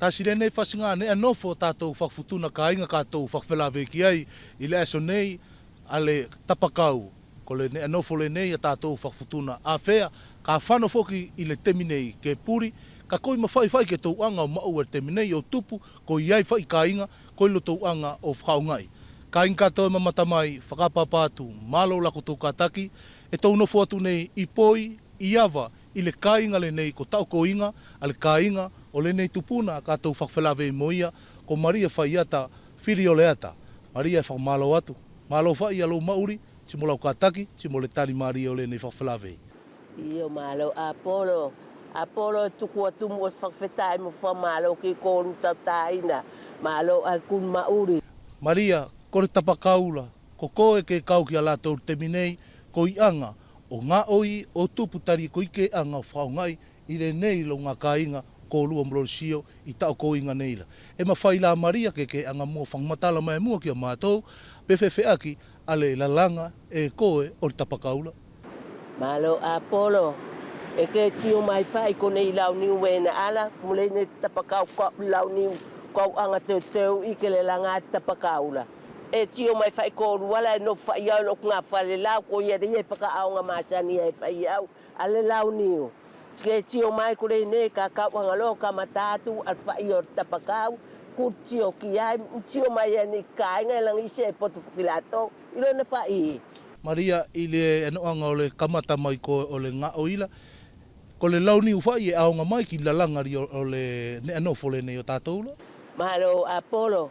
Tasire nei fasinga ne anofo tātou whakfutuna ka inga kātou whakwhelaweki ki ai i le aso nei ale Tapakau. Ko le ne anofo le nei a tātou whakfutuna a whea ka whano foki i le temi nei ke puri ka koi mawhai ke tau anga o mau e temi nei o tupu ko i ai whai ka inga ko ilo tau anga o whakaungai. Ka inga katoa mamatamai whakapapatu malo lako tau kataki e tau nofo atu nei i poi i awa i le ka inga le nei ko tau ko inga ale ka inga o le nei tupuna kātou whakawhelawe moia ko Malia Faiata Filioleata. Maria e whakamalo atu. Malo whai alo mauri, timo lau kātaki, timo le tali Maria o le nei whakawhelawe. Iyo malo Apolo. Apolo tuku atu mo whakawhetai mo whamalo ki kōru tautaina. Malo alkun mauri. Maria, ko le Tapakaula, ko koe ke kau ki a lātou te minei, ko i anga o ngā oi o tupu tari ko ike anga o whaungai i le nei lo ngā kāinga ko lua mlorosio i tau ko inga neila. E mawhai la Maria ke anga mua whangmatala mai mua ki a mātou, pewhewhe aki ale lalanga e koe o le Tapakaula. Malo Apolo, e ke tio mai whai ko nei lau niu wena ala, mule ne Tapakau ko lau niu kau anga teu i ke le langa Tapakaula. E tio mai whai ko ruala e no whai au lo ngā whale lau ko ia de e whakaao ngā masani e whai au ale lau niu. Ke tio mai ko le ne ka anga lo ka matatu al whai o Tapakau, ku tio ki ai, tio mai e ni ka inga langi se poto whakilato, ilo na whai. Maria i le anoanga o le kamata mai ko o le ngā oila, ko le launi uwhai e aonga mai ki lalangari o le ne anofo le nei o tātou la? Malo Apolo,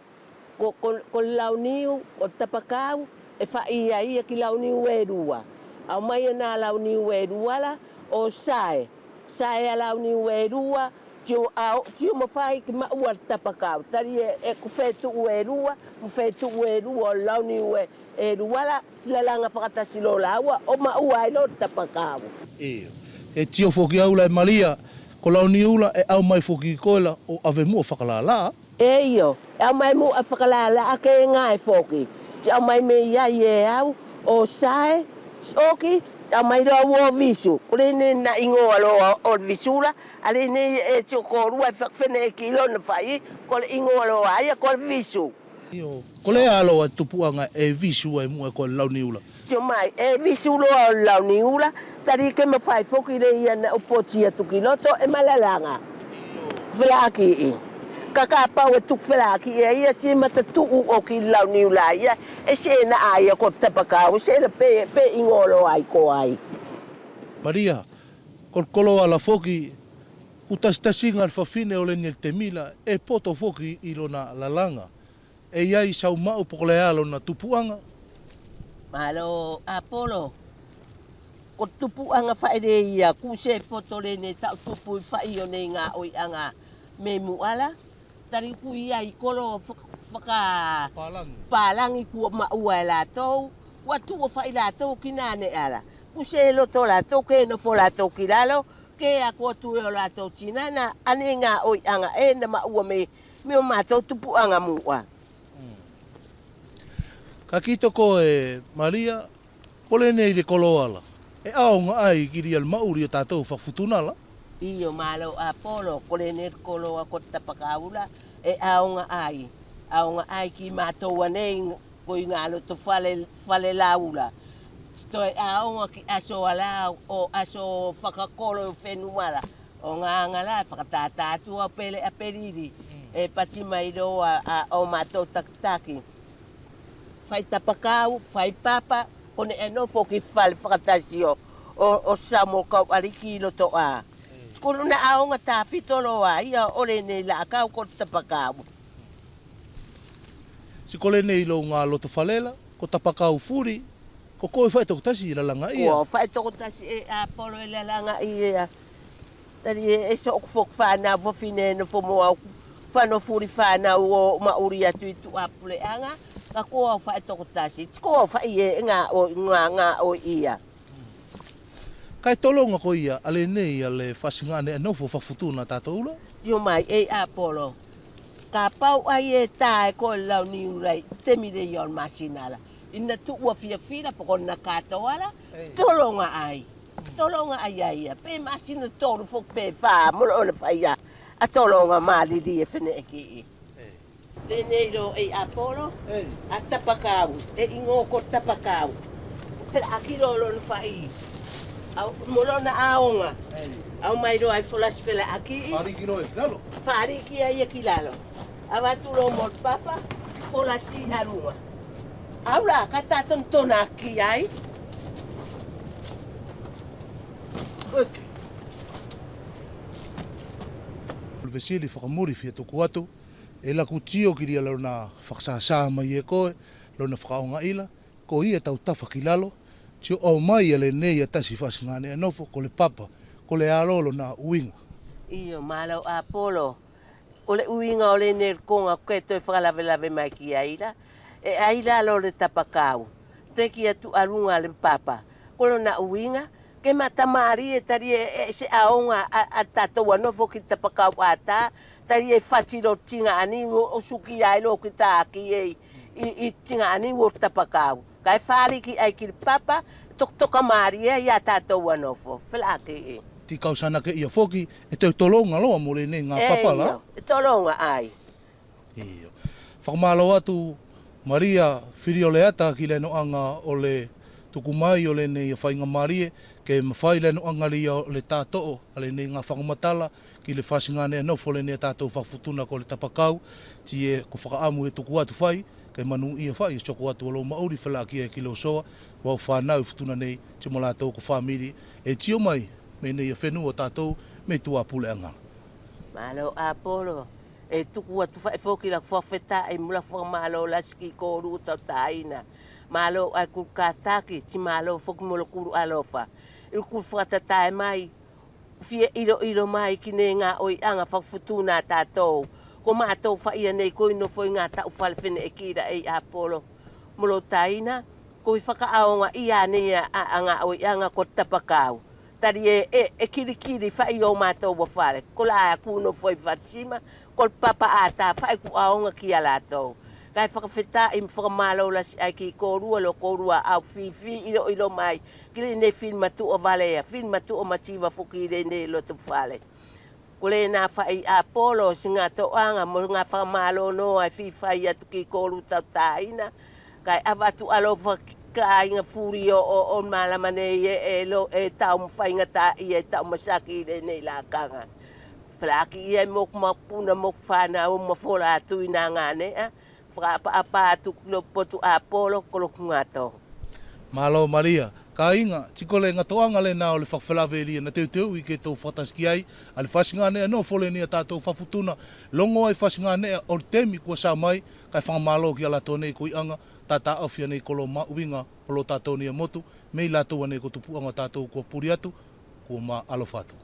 ko launi o Tapakau e whai ai ki launi e rua. Au mai e nā launi e rua la o sae. Sae a launi e rua, tio mo whai ki maua Tapakau. Tari e kufetu e rua, mufetu e rua o launi e rua la, tilalanga whakatasi lo laua, o maua e lo Tapakau. E tio foki aula e Malia, ko launi ula e au mai foki koela o ave mua whakalala. E io, au mai mua whakalala a ke ngai foki. Ti au mai me iai e au, o sae, oki, au mai roa o visu. Kore ne na ingo alo o visula, ale ne e tio korua e whakwhene e kilo na whai, kore ingo alo aia kore visu. Ko le alo a tupuanga e visu e mua ko launi ula. Tio mai, e visu loa o launi ula, tari ke me whai foki re ia na upotia tukiloto e malalanga. Whelaki i. Kakapau e tuk whelaki e ia ti mata tuu o ki launi ula ia, e se na aia ko Tapakau, se na pe ingolo ai ko ai. Maria, kolo ala foki, utastasi ngal whawhine o le nil te mila, e poto foki i lona lalanga. E iai sau mau pokole alo na tupuanga. Malo Apolo, ko tupuanga whaere ia, ku se poto le ne tau tupu i whai o ne ngā oi anga me muala. Tari ku ia i kolo whaka palangi kua maua e lātou, kua tua whai lātou ki nāne ala. Ku se loto lātou, ke no fo lātou ki lalo, ke a kua tue o lātou tinana, ane ngā oi anga e na maua me o mātou tupuanga mua. Ka kito ko e Maria, kole nei le koloala. E aonga ai ki ria mauri o tātou whakfutuna la? Iyo malo Apolo, kole nei koloa ko Tapakaula, e aonga ai ki mātou anei ko i ngā loto whale laula. Sto e aonga ki aso ala o aso whakakolo whenuala. O ngā ngala whakatātātu a pele a periri, e pati mai roa o mātou taktaki. Fai Tapakau, fai papa, kone e no foki whale whakatasio o samo kau ariki loto a. Kono na aonga tāwhito loa, ia ore nei la kau ko Tapakau. Si kole nei lo ngā loto whalela, ko Tapakau furi, ko koe whai toko tasi i lalanga ia. Ko whai toko tasi e Apolo i lalanga ia. Tari e so fok whanau whawhine no whomoa, whano furi whanau o mauri atu i tu apule anga. Ka koa whai toko tasi, koa whai e ngā o ia. Kai tolonga ko ia, ale nei ale whasingane e nofo whakfutuna tātou ula? Tio mai e Apolo, ka pau ai e tae ko lau ni urai, te mire i on masinala. Ina tuua fia poko na katoa ala, tolonga ai. Tolonga ai ai, pe masina tolu fok pe wha, molo ona whaia. Atolonga mali di e fene ki. Le neiro e Apolo, a Tapakau, e ingo ko Tapakau. Fela akilo lon fai. Au molona aonga. Au mai do ai folas fela aki. Fari kilo e lalo. Fari ki ai kilalo. Avatulo mo papa, folasi aruma. Aula kata tontona ki ai. Okay. Vesili whakamuri fia tuku atu. E la kutio ki ria lona whakasasa mai e koe, lona whakaonga ila, ko ia tau tafa ki lalo, tio au mai ale nei a tasi whasingane e nofo, ko le papa, ko le alolo na uinga. Iyo, malo Apolo. O le uinga o le nerkonga koe toi whakalawelawe mai ki aila. E aila alo le Tapakau. Te ki atu arunga le papa. Kolo na uinga, ke matamari e tari e se aonga a tatoa nofo ki Tapakau ata, tari e whatiro tinga ani o suki ailo ki tāki i tinga ani o Tapakau. Kai whari ki ai ki papa, toka mari e ia tatoa nofo. Whelake e. Ti kausana ke ia foki, e te tolonga loa mo le nei ngā papa la. E tolonga ai. Iyo. Whakamalo atu Malia Filioleata ki le noanga o le tukumai o le nei whainga marie, ke mawhai le noanga lia o le tātoo, a le nei ngā whakamatala, ki le whasingane e nofo le nei tātou whafutuna ko le Tapakau, ti e ko whakaamu e tuku atu whai, ke manu ia whai, e soko atu alo mauri whala ki e ki leo soa, wau whanau futuna nei, ti mo lātou ko whamiri, e tio mai, me nei a whenua tātou, me tua pule anga. Malo Apolo. E tuku atu whae whoki la whawheta e mula whakamalo laski ko ruta taina. Malo ai kukataki, ti malo whoki molo kuru alofa. Ilu kuru whakatatai mai, fia ilo mai ki ne ngā oi anga whakfutuna tātou. Ko mātou whaia nei koi no foi ngā tau whalewhene e kira e Apolo. Molo taina, ko i whakaaonga ia nei a ngā oi anga ko Tapakau. Tari e kirikiri whai o mātou wa whare. Ko la a kuno foi whatsima, ko papa ata whai ku aonga ki a lātou. Kai whakawheta i whakamalo lasi ai ki korua lo korua au whiwhi ilo mai. Kile ne filma tu o valea, filma tu o mativa fukire ne lo tu whale. Ko le nā whai Apolo si ngā toanga mo ngā whakamalo no ai whiwhai atu ki koru tau tāina. Kai avatu alofa ka inga furi o malamane e tau mwhainga tā i e tau masaki i nei la kanga. Whalaki i e mok mapuna mok whana o mawhora atu i nā ngāne, whakapa atu kilo potu Apolo kolo kungato. Malo Maria, ka inga, tiko le ngatoanga le nao le whakawhalawe lia na teu i ke tau whataski ai, a le whasingane no fole ni a tātou whafutuna, longo ai whasingane o temi kua sa mai, kai whangamalo ki ala tōnei koi anga, tata awhia nei kolo mauinga, kolo tātou ni a motu, mei lātou anei ko tupuanga tātou kua puri atu, kua ma alofatu.